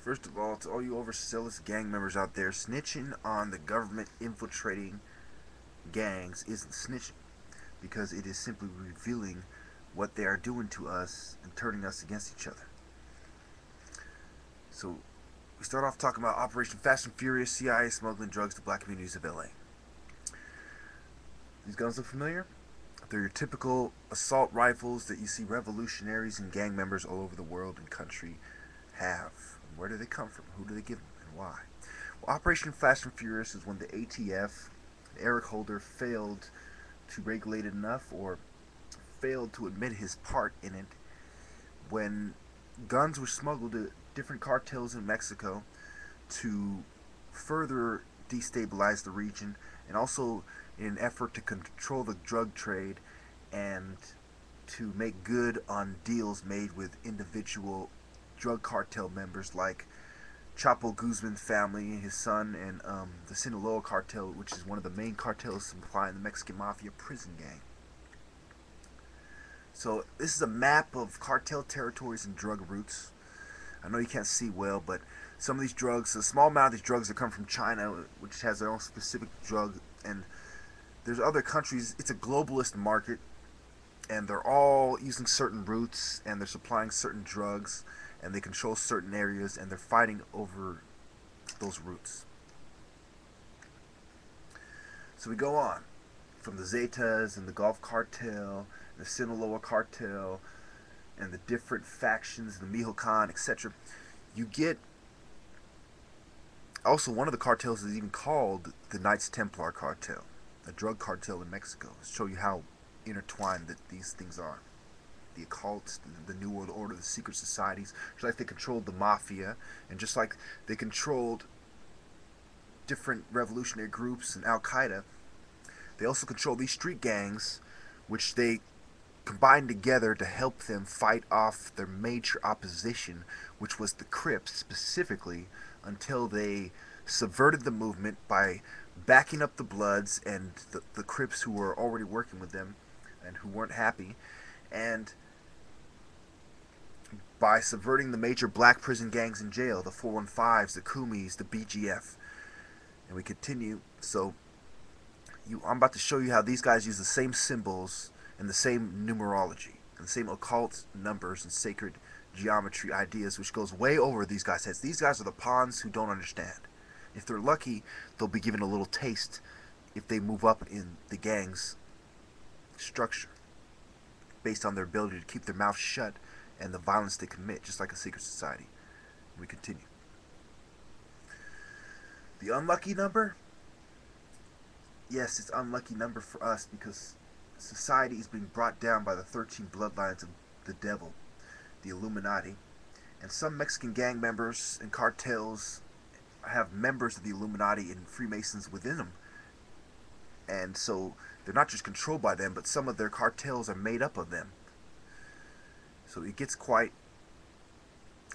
First of all, to all you overzealous gang members out there, snitching on the government infiltrating gangs isn't snitching, because it is simply revealing what they are doing to us and turning us against each other. So, we start off talking about Operation Fast and Furious, CIA smuggling drugs to black communities of LA. These guns look familiar? They're your typical assault rifles that you see revolutionaries and gang members all over the world and country have. And where do they come from? Who do they give them? And why? Well, Operation Fast and Furious is when the ATF, Eric Holder, failed to regulate it enough, or failed to admit his part in it, when guns were smuggled to different cartels in Mexico to further destabilize the region, and also in an effort to control the drug trade and to make good on deals made with individual drug cartel members like Chapo Guzman's family, his son, and the Sinaloa cartel, which is one of the main cartels supplying the Mexican mafia prison gang. So this is a map of cartel territories and drug routes. I know you can't see well, but some of these drugs, a small amount of these drugs that come from China, which has their own specific drug, and there's other countries. It's a globalist market, and they're all using certain routes, and they're supplying certain drugs, and they control certain areas, and they're fighting over those routes. So we go on from the Zetas and the Gulf Cartel, the Sinaloa Cartel, and the different factions, the Michoacan, etc. You get also one of the cartels is even called the Knights Templar Cartel, a drug cartel in Mexico. To show you how intertwined that these things are. The occult, the New World Order, the secret societies, just like they controlled the mafia, and just like they controlled different revolutionary groups and Al Qaeda, they also control these street gangs, which they combined together to help them fight off their major opposition, which was the CRIP specifically, until they subverted the movement by backing up the Bloods and the Crips who were already working with them and who weren't happy, and by subverting the major black prison gangs in jail, the 415s, the Kumis, the BGF. And we continue. So I'm about to show you how these guys use the same symbols and the same numerology and the same occult numbers and sacred geometry ideas, which goes way over these guys' heads. These guys are the pawns who don't understand. If they're lucky, they'll be given a little taste if they move up in the gang's structure, based on their ability to keep their mouth shut and the violence they commit, just like a secret society. We continue. The unlucky number? Yes, it's unlucky number for us because society is being brought down by the 13 bloodlines of the devil, the Illuminati, and some Mexican gang members and cartels have members of the Illuminati and Freemasons within them, and so they're not just controlled by them, but some of their cartels are made up of them. So it gets quite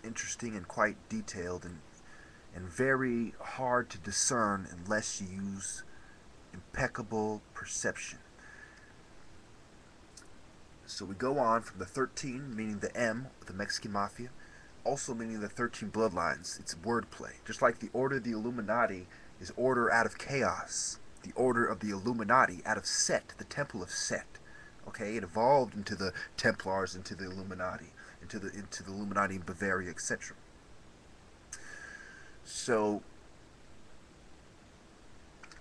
interesting and quite detailed, and very hard to discern unless you use impeccable perception. So we go on from the 13, meaning the M, the Mexican Mafia, also meaning the 13 bloodlines. It's wordplay. Just like the Order of the Illuminati is order out of chaos. The Order of the Illuminati out of Set, the Temple of Set. Okay, it evolved into the Templars, into the Illuminati, into the Illuminati in Bavaria, etc. So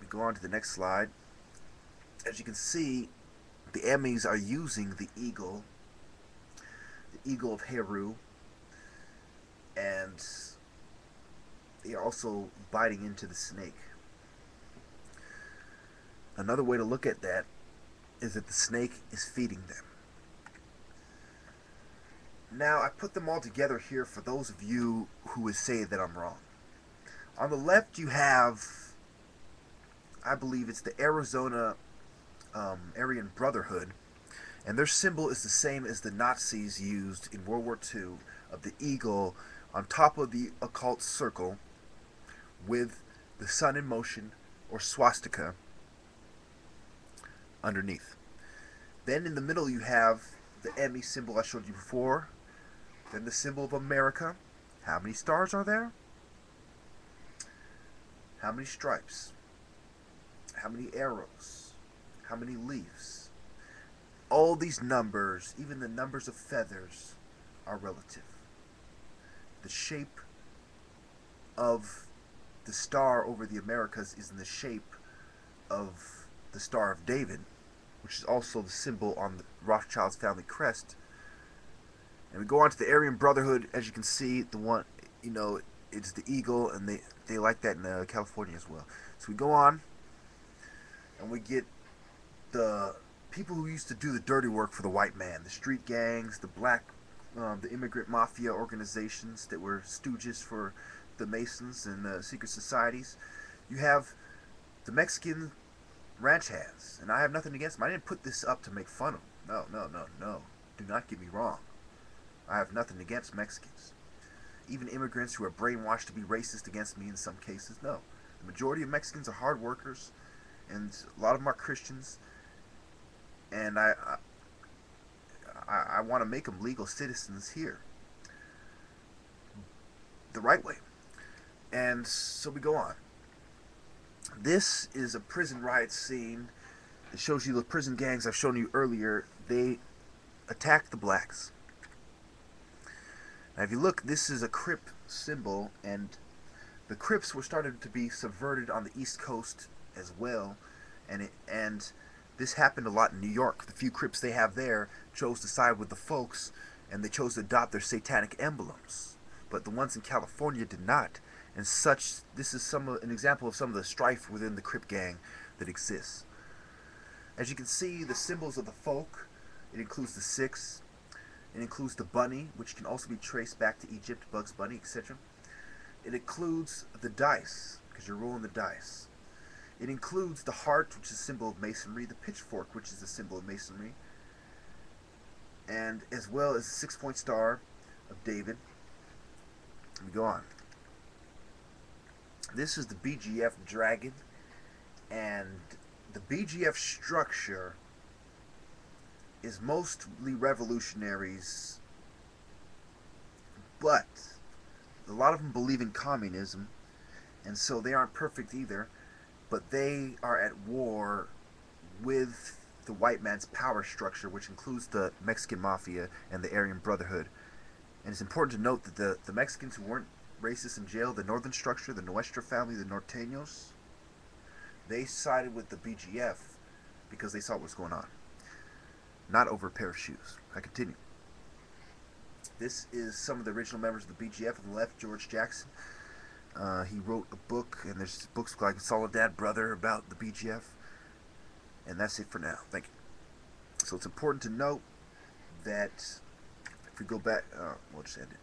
we go on to the next slide. As you can see, the EMEs are using the eagle of Heru, and they are also biting into the snake. Another way to look at that is that the snake is feeding them. Now, I put them all together here for those of you who would say that I'm wrong. On the left, you have, I believe it's the Arizona Aryan Brotherhood, and their symbol is the same as the Nazis used in World War II, of the eagle on top of the occult circle with the sun in motion, or swastika, underneath. Then in the middle you have the EME symbol I showed you before, then the symbol of America. How many stars are there? how many stripes, how many arrows, how many leaves. All these numbers, even the numbers of feathers, are relative. The shape of the star over the Americas is in the shape of the Star of David, which is also the symbol on the Rothschild's family crest. And we go on to the Aryan Brotherhood. As you can see, the one, it's the eagle, and they like that in California as well. So we go on, and we get the people who used to do the dirty work for the white man, the street gangs, the immigrant mafia organizations that were stooges for the Masons and secret societies. You have the Mexican ranch hands, and I have nothing against them. I didn't put this up to make fun of them. No. Do not get me wrong. I have nothing against Mexicans. Even immigrants who are brainwashed to be racist against me in some cases, no. The majority of Mexicans are hard workers, and a lot of them are Christians, and I want to make them legal citizens here, the right way. And so we go on. This is a prison riot scene. It shows you the prison gangs I've shown you earlier. They attack the blacks. Now if you look, this is a CRIP symbol, and the CRIPs were started to be subverted on the East Coast as well, and this happened a lot in New York. The few CRIPs they have there chose to side with the folks, and they chose to adopt their satanic emblems. But the ones in California did not. And this is an example of some of the strife within the CRIP gang that exists. As you can see, the symbols of the folk, it includes the six, it includes the bunny, which can also be traced back to Egypt, Bugs Bunny, etc. It includes the dice, because you're rolling the dice. It includes the heart, which is a symbol of masonry, the pitchfork, which is a symbol of masonry, and as well as the 6-point star of David. Let me go on. This is the BGF dragon, and the BGF structure is mostly revolutionaries, but a lot of them believe in communism, and so they aren't perfect either, but they are at war with the white man's power structure, which includes the Mexican mafia and the Aryan Brotherhood. And it's important to note that the Mexicans who weren't racist in jail, the northern structure, the Nuestra family, the Norteños, they sided with the BGF because they saw what was going on. Not over a pair of shoes. I continue. This is some of the original members of the BGF. On the left, George Jackson. He wrote a book, and there's books like Soledad Brother about the BGF. And that's it for now. Thank you. So it's important to note that if we go back, we'll just end it.